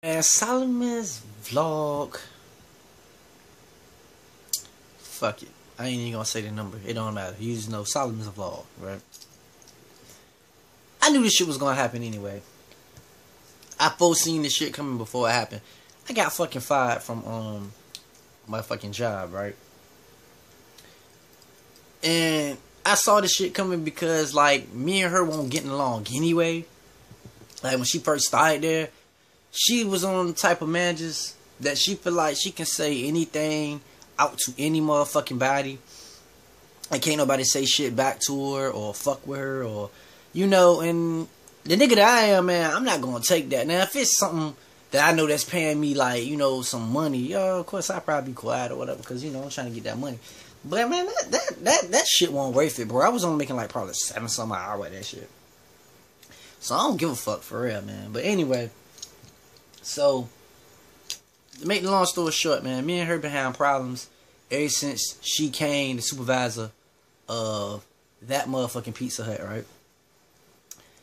And Solomon's vlog. Fuck it. I ain't even gonna say the number. It don't matter. You just know Solomon's vlog, right? I knew this shit was gonna happen anyway. I foreseen this shit coming before it happened. I got fucking fired from my fucking job, right? And I saw this shit coming because like me and her weren't getting along anyway. Like when she first started there, she was on the type of managers that she feel like she can say anything out to any motherfucking body. And can't nobody say shit back to her or fuck with her or, you know, and the nigga that I am, man, I'm not gonna take that. Now, if it's something that I know that's paying me, like, you know, some money, yo, of course, I'd probably be quiet or whatever, because, you know, I'm trying to get that money. But, man, that shit won't worth it, bro. I was only making, like, probably 7-something an hour with that shit. So, I don't give a fuck, for real, man. But, anyway, so, to make the long story short, man, me and her been having problems ever since she came the supervisor of that motherfucking Pizza Hut, right?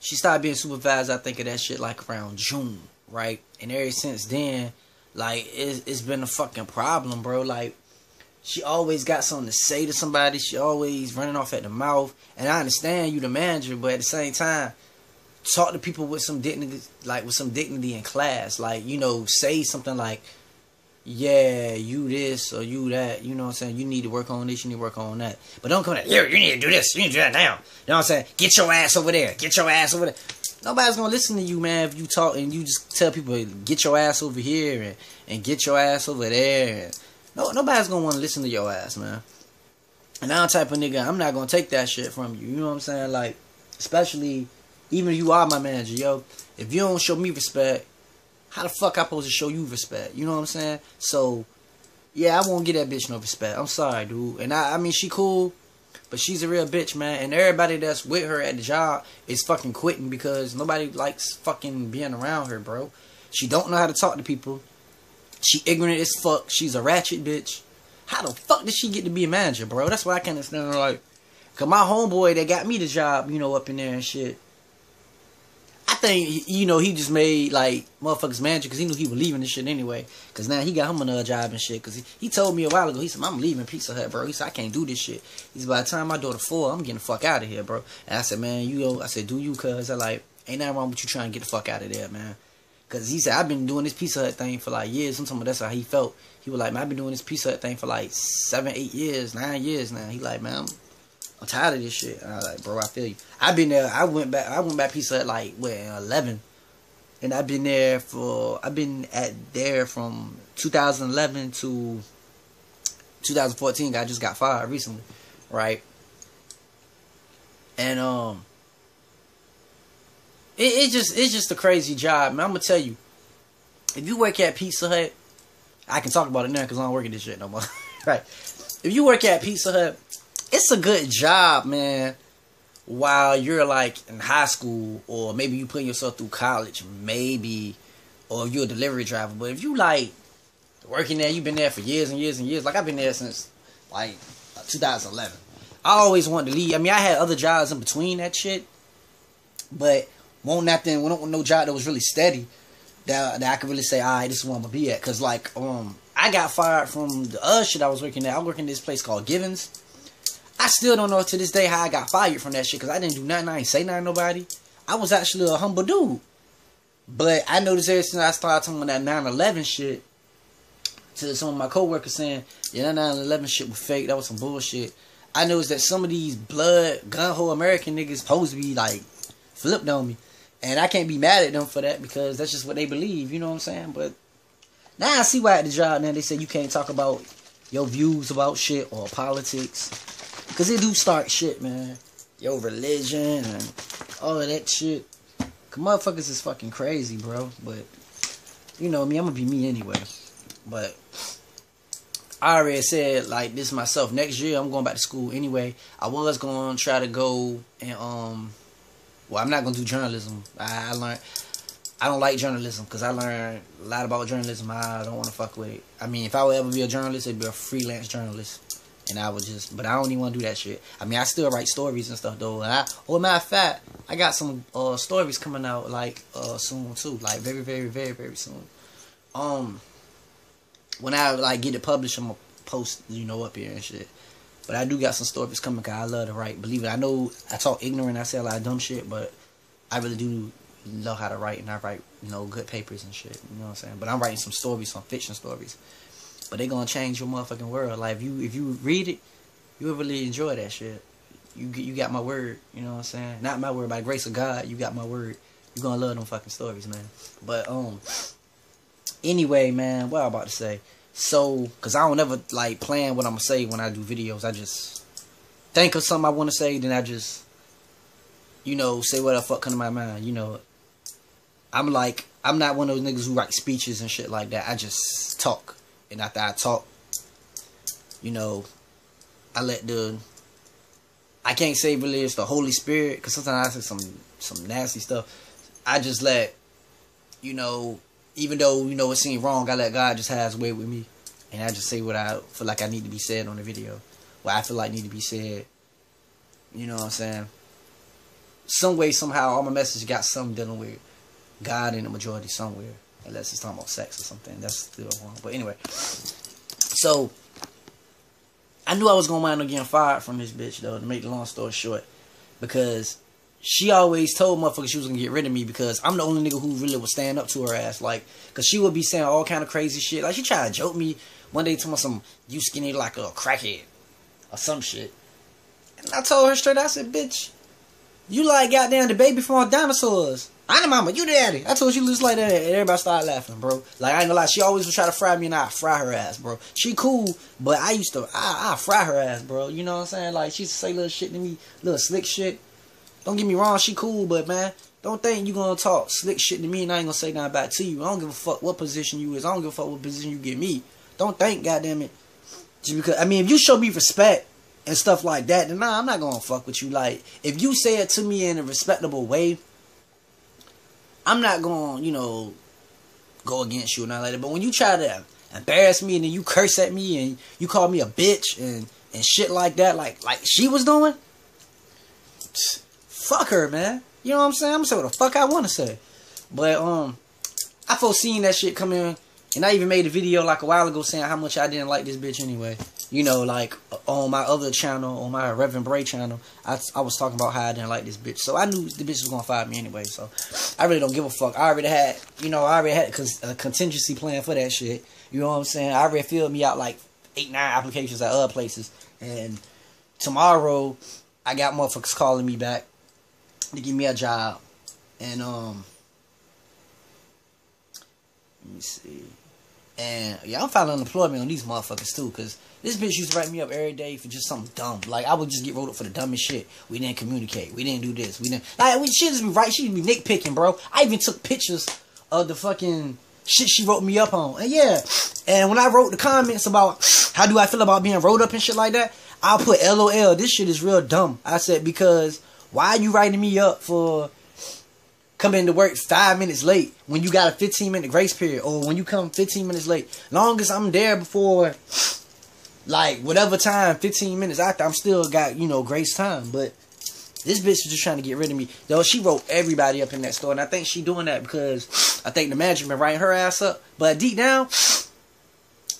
She started being supervisor, I think, of that shit, like, around June, right? And ever since then, like, it's been a fucking problem, bro. Like, she always got something to say to somebody. She always running off at the mouth. And I understand you the manager, but at the same time, talk to people with some dignity, like, with some dignity in class. Like, you know, say something like, yeah, you this or you that, you know what I'm saying? You need to work on this, you need to work on that. But don't come in here, you need to do this, you need to do that now. You know what I'm saying? Get your ass over there, get your ass over there. Nobody's gonna listen to you, man, if you talk and you just tell people, get your ass over here and get your ass over there. And nobody's gonna want to listen to your ass, man. And I'm the type of nigga, I'm not gonna take that shit from you, you know what I'm saying? Like, especially, even if you are my manager, yo, if you don't show me respect, how the fuck I supposed to show you respect? You know what I'm saying? So, yeah, I won't get that bitch no respect. I'm sorry, dude. And I mean, she cool, but she's a real bitch, man. And everybody that's with her at the job is fucking quitting because nobody likes fucking being around her, bro. She don't know how to talk to people. She ignorant as fuck. She's a ratchet bitch. How the fuck did she get to be a manager, bro? That's why I can't understand. Like, cause my homeboy that got me the job, you know, up in there and shit, I think, you know, he just made, like, motherfuckers manager because he knew he was leaving this shit anyway. Because now he got him another job and shit. Because he told me a while ago, he said, I'm leaving Pizza Hut, bro. He said, I can't do this shit. He said, by the time my daughter 4, I'm getting the fuck out of here, bro. And I said, man, I said, do you, cuz? I like, ain't nothing wrong with you trying to get the fuck out of there, man. Because he said, I've been doing this Pizza Hut thing for, like, years. Sometimes that's how he felt. He was like, man, I've been doing this Pizza Hut thing for, like, 7, 8 years, 9 years now. He like, man, I'm tired of this shit. And I was like, bro, I feel you. I've been there. I went back Pizza Hut, like, what, 11. And I've been there there from 2011 to 2014. I just got fired recently, right? And it's just a crazy job, man. I'm gonna tell you, if you work at Pizza Hut, I can talk about it now because I don't work at this shit no more, right? If you work at Pizza Hut, it's a good job, man. While you're like in high school, or maybe you putting yourself through college, maybe, or you're a delivery driver. But if you like working there, you've been there for years and years and years. Like I've been there since like 2011. I always wanted to leave. I mean, I had other jobs in between that shit, but want no job that was really steady that I could really say, all right, this is where I'm gonna be at. Cause like I got fired from the other shit I was working at. I was working at this place called Givens. I still don't know to this day how I got fired from that shit because I didn't do nothing. I ain't say nothing to nobody. I was actually a humble dude. But I noticed ever since I started talking about that 9/11 shit to some of my coworkers saying, yeah, that 9/11 shit was fake. That was some bullshit. I noticed that some of these blood, gun-ho American niggas supposed to be like flipped on me. And I can't be mad at them for that because that's just what they believe. You know what I'm saying? But now I see why at the job now they say you can't talk about your views about shit or politics. Because they do start shit, man. Your religion and all of that shit. Cause motherfuckers is fucking crazy, bro. But, you know me, I'm gonna be me anyway. But, I already said, like, this myself. Next year, I'm going back to school anyway. I was gonna try to go and, well, I'm not gonna do journalism. I don't like journalism. Because I learned a lot about journalism. I don't want to fuck with it. I mean, if I would ever be a journalist, it'd be a freelance journalist. And I would just, but I don't even want to do that shit. I mean, I still write stories and stuff though. And matter of fact, I got some stories coming out like soon too, like very, very, very, very soon. when I like get it published, I'm gonna post, you know, up here and shit. But I do got some stories coming, cause I love to write. Believe it, I know I talk ignorant, I say a lot of dumb shit, but I really do know how to write, and I write, you know, good papers and shit. You know what I'm saying? But I'm writing some stories, some fiction stories. But they gonna change your motherfucking world. Like if you read it, you will really enjoy that shit. You got my word. You know what I'm saying? Not my word, by the grace of God, you got my word. You gonna love them fucking stories, man. But anyway, man, what I about to say. So, cause I don't ever like plan what I'm gonna say when I do videos. I just think of something I want to say, then I just, you know, say what the fuck come to my mind. You know, I'm not one of those niggas who write speeches and shit like that. I just talk, and after I talk, you know, I can't say really it's the Holy Spirit, cause sometimes I say some nasty stuff. I just let, you know, even though, you know, it seems wrong, I let God just have his way with me. And I just say what I feel like I need to be said on the video. What I feel like need to be said. You know what I'm saying? Some way, somehow, all my message got something dealing with God in the majority somewhere. Unless it's talking about sex or something. That's still wrong. But anyway. So, I knew I was going to wind up getting fired from this bitch, though, to make the long story short. Because she always told motherfuckers she was going to get rid of me because I'm the only nigga who really would stand up to her ass. Like, because she would be saying all kind of crazy shit. Like, she tried to joke me one day, telling me some, you skinny like a crackhead or some shit. And I told her straight, I said, bitch, you like goddamn the baby from all dinosaurs. I the mama, you the daddy. I told you just like that, and everybody started laughing, bro. Like, I ain't gonna lie, she always would try to fry me, and I fry her ass, bro. She cool, but I fry her ass, bro. You know what I'm saying? Like, she used to say little shit to me, little slick shit. Don't get me wrong, she cool, but man, don't think you gonna talk slick shit to me and I ain't gonna say nothing back to you. I don't give a fuck what position you is. I don't give a fuck what position you give me. Don't think, goddamn it. Just because, I mean, if you show me respect and stuff like that, then nah, I'm not gonna fuck with you. Like, if you say it to me in a respectable way, I'm not gonna, you know, go against you and nothing like that. But when you try to embarrass me and then you curse at me and you call me a bitch and shit like that, like she was doing, fuck her, man. You know what I'm saying? I'm gonna say what the fuck I want to say. But I foreseen that shit coming, and I even made a video like a while ago saying how much I didn't like this bitch anyway. You know, like on my other channel, on my Reverend Bray channel, I was talking about how I didn't like this bitch. So I knew the bitch was gonna fire me anyway. So I really don't give a fuck. I already had a contingency plan for that shit. You know what I'm saying? I already filled me out like 8-9 applications at other places, and tomorrow I got motherfuckers calling me back to give me a job. And let me see. And yeah, I'm filing unemployment on these motherfuckers too, cause this bitch used to write me up every day for just something dumb. Like, I would just get wrote up for the dumbest shit. We didn't communicate. We didn't do this. We didn't, like, she just be right. She be nitpicking, bro. I even took pictures of the fucking shit she wrote me up on. And yeah, and when I wrote the comments about how do I feel about being wrote up and shit like that, I'll put LOL. This shit is real dumb. I said, because why are you writing me up for coming to work 5 minutes late when you got a 15-minute grace period, or when you come 15 minutes late? Long as I'm there before, like, whatever time, 15 minutes after, I'm still got, you know, grace time. But this bitch is just trying to get rid of me. Though she wrote everybody up in that store, and I think she doing that because I think the manager been writing her ass up. But deep down,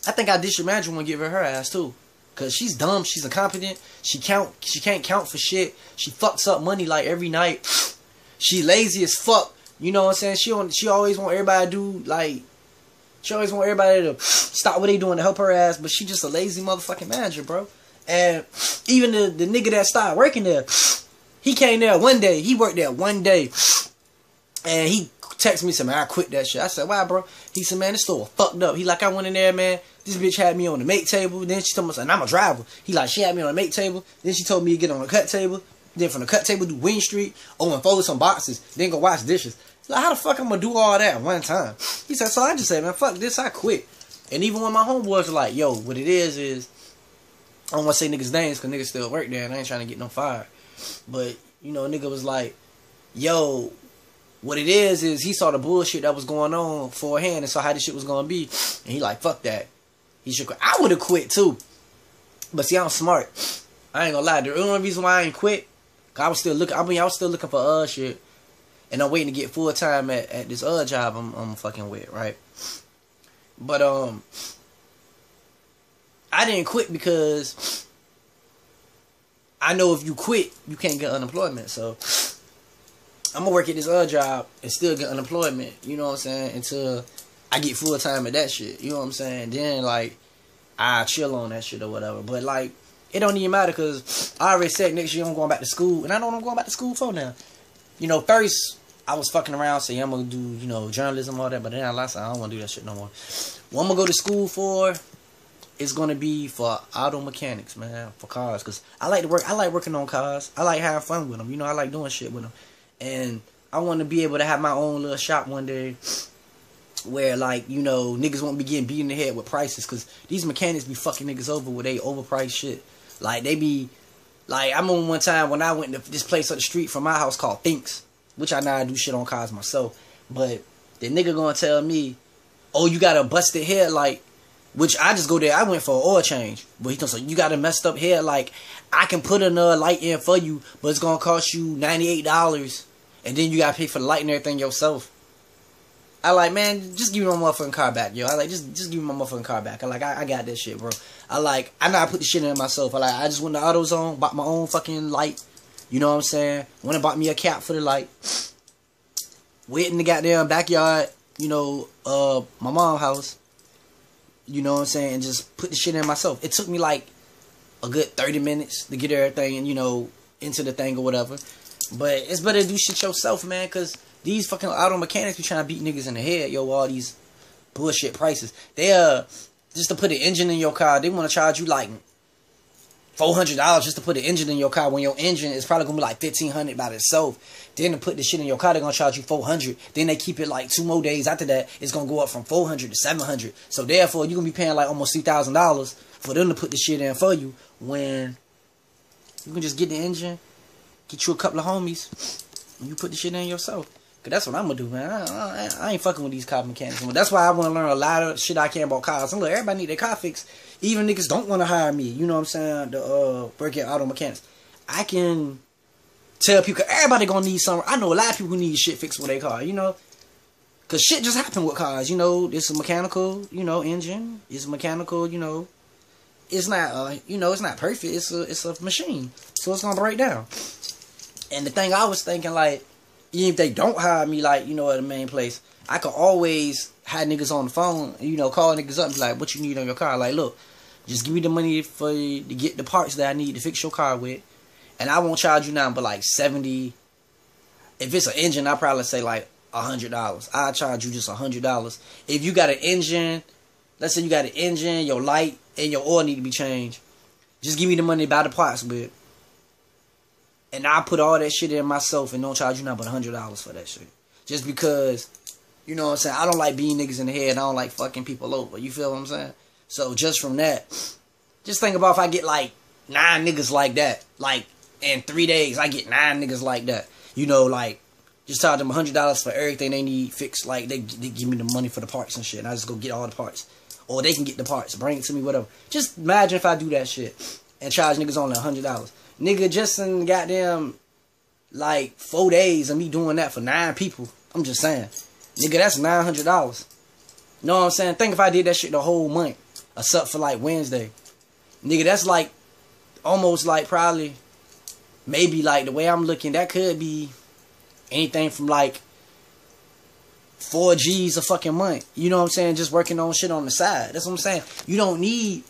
I think our district manager want to give her ass too. Cause she's dumb, she's incompetent, she can't count for shit, she fucks up money like every night, she lazy as fuck, you know what I'm saying? She always want everybody to do, like, she always want everybody to stop what they doing to help her ass, but she just a lazy motherfucking manager, bro. And even the nigga that started working there, he came there one day, he worked there one day, and he texted me, said, man, I quit that shit. I said, why, bro? He said, man, this store fucked up. He like, I went in there, man. This bitch had me on the mate table. Then she told me, and I'm a driver. He like, she had me on the mate table. Then she told me to get on the cut table. Then from the cut table, do Wing Street. Oh, and fold some boxes. Then go wash dishes. Like, how the fuck I'm gonna do all that at one time? He said, so I just said, man, fuck this, I quit. And even when my homeboys were like, yo, what it is, I don't want to say niggas' names because niggas still work there and I ain't trying to get no fired. But, you know, nigga was like, yo, what it is he saw the bullshit that was going on beforehand and saw how this shit was gonna be. And he like, fuck that. He should quit. I would have quit too. But see, I'm smart. I ain't gonna lie. The only reason why I ain't quit, cause I was still looking for shit. And I'm waiting to get full time at this job I'm fucking with, right? But I didn't quit because I know if you quit, you can't get unemployment. So I'm gonna work at this other job and still get unemployment. You know what I'm saying? Until I get full time at that shit. You know what I'm saying? Then like I chill on that shit or whatever. But like it don't even matter because I already said next year I'm going back to school, and I know what I'm going back to school for now. You know, first I was fucking around saying I'm gonna do, you know, journalism all that, but then I said I don't want to do that shit no more. What I'm gonna go to school for is gonna be for auto mechanics, man, for cars, cause I like to work. I like working on cars. I like having fun with them. You know, I like doing shit with them, and I want to be able to have my own little shop one day, where like, you know, niggas won't be getting beat in the head with prices, cause these mechanics be fucking niggas over with they overpriced shit. Like they be, like I remember one time when I went to this place up the street from my house called Thinks, which I know I do shit on cars myself, but the nigga gonna tell me, oh, you got a busted headlight, which I just go there. I went for an oil change, but he told me, you got a messed up headlight. I can put another light in for you, but it's gonna cost you $98, and then you gotta pay for the light and everything yourself. I like, man, just give me my motherfucking car back, yo. I like, just give me my motherfucking car back. I got that shit, bro. I know I put the shit in myself. I just went to AutoZone, bought my own fucking light. You know what I'm saying? Went and bought me a cap for the light. Went in the goddamn backyard, you know, my mom's house. You know what I'm saying? And just put the shit in myself. It took me like a good 30 minutes to get everything, you know, into the thing or whatever. But it's better to do shit yourself, man, because these fucking auto mechanics be trying to beat niggas in the head, yo, all these bullshit prices. They, just to put an engine in your car, they want to charge you like $400 just to put an engine in your car, when your engine is probably going to be like $1,500 by itself. Then to put the shit in your car, they're going to charge you $400. Then they keep it like 2 more days after that. It's going to go up from $400 to $700. So therefore, you're going to be paying like almost $3,000 for them to put the shit in for you, when you can just get the engine, get you a couple of homies, and you put the shit in yourself. Cause that's what I'm gonna do, man. I ain't fucking with these car mechanics. That's why I want to learn a lot of shit I can about cars. And look, everybody need their car fixed. Even niggas don't want to hire me. You know what I'm saying? To work at auto mechanics. I can tell people, everybody gonna need something. I know a lot of people who need shit fixed with their car. You know, cause shit just happen with cars. You know, it's a mechanical, you know, engine. It's mechanical, you know. It's not, you know, it's not perfect. It's a machine, so it's gonna break down. And the thing I was thinking, like, even if they don't hire me, like, you know, at the main place, I could always have niggas on the phone, you know, call niggas up and be like, what you need on your car? Like, look, just give me the money to get the parts that I need to fix your car with, and I won't charge you now but like $70. If it's an engine, I'll probably say like $100. I'll charge you just $100. If you got an engine, let's say you got an engine, your light, and your oil need to be changed, just give me the money to buy the parts with. And I put all that shit in myself and don't charge you nothing but $100 for that shit. Just because, you know what I'm saying, I don't like beating niggas in the head. I don't like fucking people over. You feel what I'm saying? So just from that, just think about if I get like 9 niggas like that. Like in 3 days, I get 9 niggas like that. You know, like, just charge them $100 for everything they need fixed. Like, they give me the money for the parts and shit. And I just go get all the parts. Or they can get the parts, bring it to me, whatever. Just imagine if I do that shit and charge niggas only $100. Nigga, just in goddamn, like, 4 days of me doing that for 9 people. I'm just saying. Nigga, that's $900. Know what I'm saying? Think if I did that shit the whole month. Except for, like, Wednesday. Nigga, that's, like, almost, like, probably, maybe, like, the way I'm looking, that could be anything from, like, 4 G's a fucking month. You know what I'm saying? Just working on shit on the side. That's what I'm saying. You don't need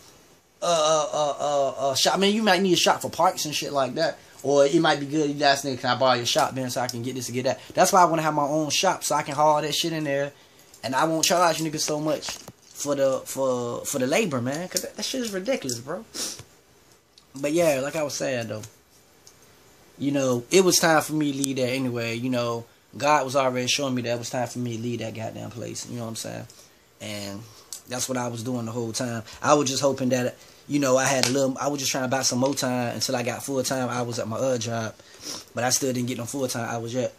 shop. I mean, you might need a shop for parts and shit like that. Or it might be good, you ask nigga, can I borrow your shop then so I can get this and get that. That's why I want to have my own shop so I can haul that shit in there, and I won't charge niggas so much for the labor, man, cause that shit is ridiculous, bro. But yeah, like I was saying though, you know, it was time for me to leave that anyway. You know, God was already showing me that it was time for me to leave that goddamn place. You know what I'm saying? And that's what I was doing the whole time. I was just hoping that, you know, I was just trying to buy some more time until I got full-time hours at my other job. But I still didn't get no full-time hours yet.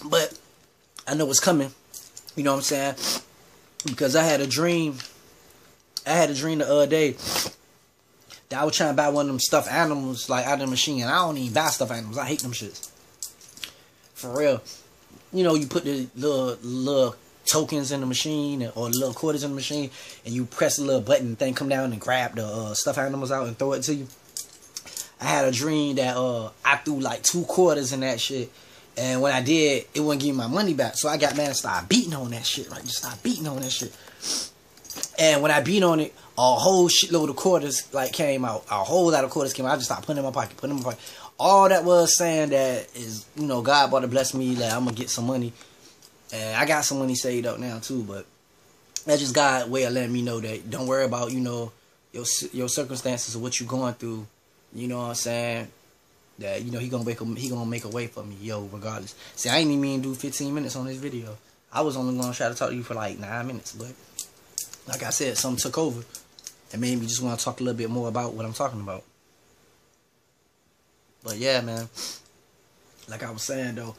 But I know it's coming. You know what I'm saying? Because I had a dream. I had a dream the other day that I was trying to buy one of them stuffed animals, like, out of the machine. And I don't even buy stuffed animals. I hate them shits. For real. you know, you put the little tokens in the machine or little quarters in the machine, and you press the little button, thing come down and grab the stuffed animals out and throw it to you. I had a dream that I threw like 2 quarters in that shit, and when I did, it wouldn't give me my money back. So I got mad and started beating on that shit, right? Just started beating on that shit. And when I beat on it, a whole shitload of quarters like came out. A whole lot of quarters came out. I just started putting them in my pocket, All that was saying that is, you know, God about to bless me, like I'm gonna get some money. And I got some money saved up now too, but that's just God's way of letting me know that don't worry about, you know, your circumstances or what you're going through. You know what I'm saying? That, you know, he gonna make a way for me, yo, regardless. See, I ain't even mean to do 15 minutes on this video. I was only gonna try to talk to you for like 9 minutes, but like I said, something took over and made me just want to talk a little bit more about what I'm talking about. But yeah, man, like I was saying though,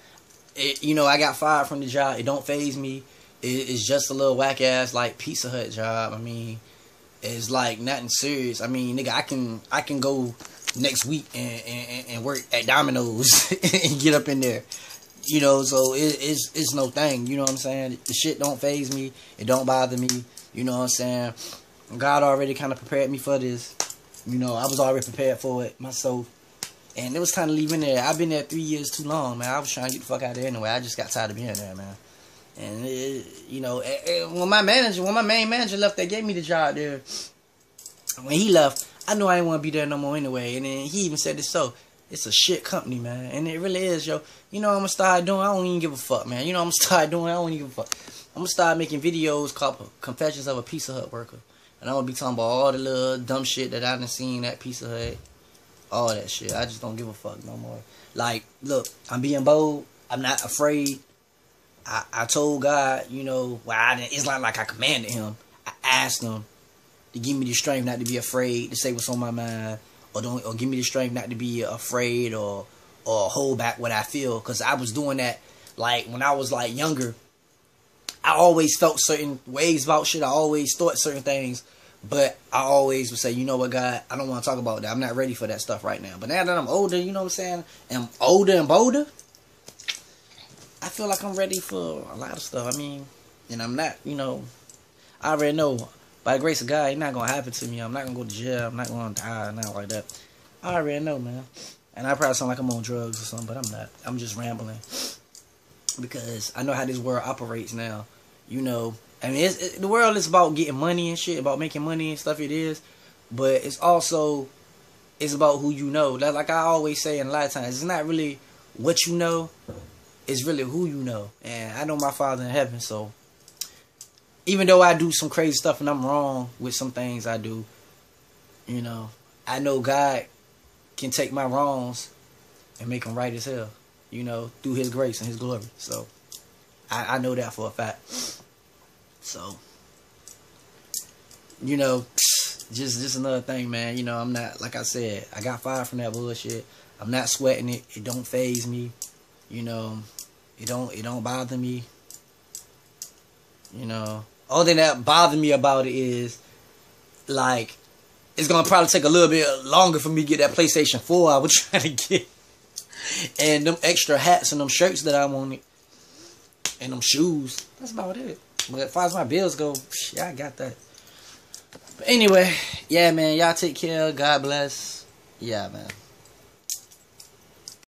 you know, I got fired from the job. It don't faze me. It's just a little whack ass like Pizza Hut job. I mean, it's like nothing serious. I mean, nigga, I can go next week and work at Domino's and get up in there. You know, so it's no thing. You know what I'm saying? The shit don't faze me. It don't bother me. You know what I'm saying? God already kind of prepared me for this. You know, I was already prepared for it myself. And it was time to leave in there. I've been there 3 years too long, man. I was trying to get the fuck out of there anyway. I just got tired of being there, man. And, you know, when my main manager left that gave me the job there, when he left, I knew I didn't want to be there no more anyway. And then he even said this, so it's a shit company, man. And it really is, yo. You know what I'm going to start doing? I don't even give a fuck, man. You know what I'm going to start doing? I don't even give a fuck. I'm going to start making videos called Confessions of a Pizza Hut Worker. And I'm going to be talking about all the little dumb shit that I done seen at Pizza Hut. All that shit. I just don't give a fuck no more. Like, look, I'm being bold. I'm not afraid. I told God, you know, well, it's not like I commanded him. I asked him to give me the strength not to be afraid to say what's on my mind, or give me the strength not to be afraid or hold back what I feel. Because I was doing that, like, when I was, like, younger. I always felt certain ways about shit. I always thought certain things. But I always would say, you know what, God, I don't want to talk about that. I'm not ready for that stuff right now. But now that I'm older, you know what I'm saying, and I'm older and bolder, I feel like I'm ready for a lot of stuff. I mean, and I'm not, you know, I already know, by the grace of God, it's not going to happen to me. I'm not going to go to jail. I'm not going to die, nothing like that. I already know, man. And I probably sound like I'm on drugs or something, but I'm not. I'm just rambling. Because I know how this world operates now, you know. I mean, the world is about getting money and shit, about making money and stuff, it is. But it's also, it's about who you know. Like I always say in a lot of times, it's not really what you know, it's really who you know. And I know my Father in heaven, so even though I do some crazy stuff and I'm wrong with some things I do, you know, I know God can take my wrongs and make them right as hell, you know, through his grace and his glory. So I know that for a fact. So, you know, just another thing, man. You know, I'm not, like I said, I got fired from that bullshit. I'm not sweating it. It don't faze me. You know, it don't bother me. You know, only thing that bothers me about it is, like, it's gonna probably take a little bit longer for me to get that PlayStation 4 I was trying to get, and them extra hats and them shirts that I wanted, and them shoes. That's about it. But as far as my bills go, yeah, I got that. But anyway, yeah, man, y'all take care. God bless. Yeah, man.